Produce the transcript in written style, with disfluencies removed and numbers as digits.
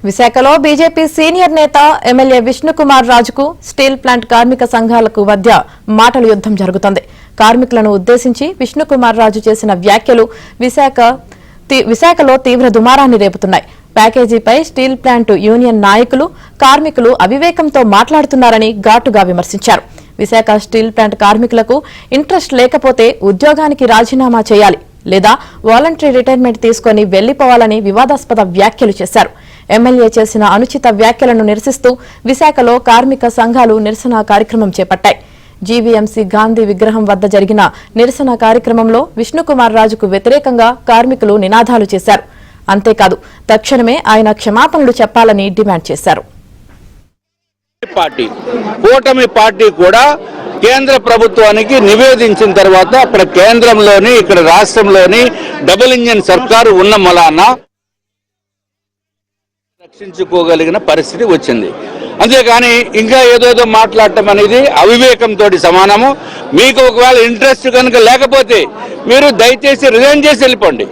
విశాఖలో BJP senior నేత MLA Vishnukumar రాజుకు స్టీల్ ప్లాంట్ కార్మిక సంఘాలకు మధ్య మాటల యుద్ధం జరుగుతోంది. కార్మికులను ఉద్దేశించి విష్ణుకుమార్ రాజు చేసిన వ్యాఖ్యలు విశాఖలో తీవ్ర దుమారాన్ని రేపుతున్నాయి. ప్యాకేజీపై స్టీల్ ప్లాంట్ యూనియన్ నాయకులు, కార్మికులు అవివేకంతో మాట్లాడుతున్నారని ఘాటుగా విమర్శించారు. విశాఖ స్టీల్ ప్లాంట్ కార్మికులకు ఇంట్రెస్ట్ లేకపోతే ఉద్యోగానికి రాజీనామా చేయాలి లేదా వాలంటరీ రిటైర్మెంట్ తీసుకుని వెళ్లిపోవాలని వివాదాస్పద వ్యాఖ్యలు చేశారు. ఎమ్మెల్యే చేసిన అనుచిత వ్యాఖ్యలను నిరసిస్తూ విశాఖలో కార్మిక సంఘాలు నిరసన కార్యక్రమం చేపట్టాయి. జీవీఎంసీ గాంధీ విగ్రహం వద్ద జరిగిన నిరసన కార్యక్రమంలో విష్ణుకుమార్ రాజుకు వ్యతిరేకంగా కార్మికులు నినాదాలు చేశారు. అంతేకాదు, తక్షణమే ఆయన క్షమాపణలు చెప్పాలని డిమాండ్ చేశారు. కూటమి పార్టీ కూడా కేంద్ర ప్రభుత్వానికి నివేదించిన తర్వాత అక్కడ కేంద్రంలోని ఇక్కడ రాష్ట్రంలోని డబుల్ ఇంజిన్ సర్కారు ఉన్న మలాన రక్షించుకోగలిగిన పరిస్థితి వచ్చింది. అంతేకాని ఇంకా ఏదోదో మాట్లాడటం అనేది అవివేకంతో సమానము. మీకు ఒకవేళ ఇంట్రెస్ట్ కనుక లేకపోతే మీరు దయచేసి రిజైన్ చేసి వెళ్ళిపోండి.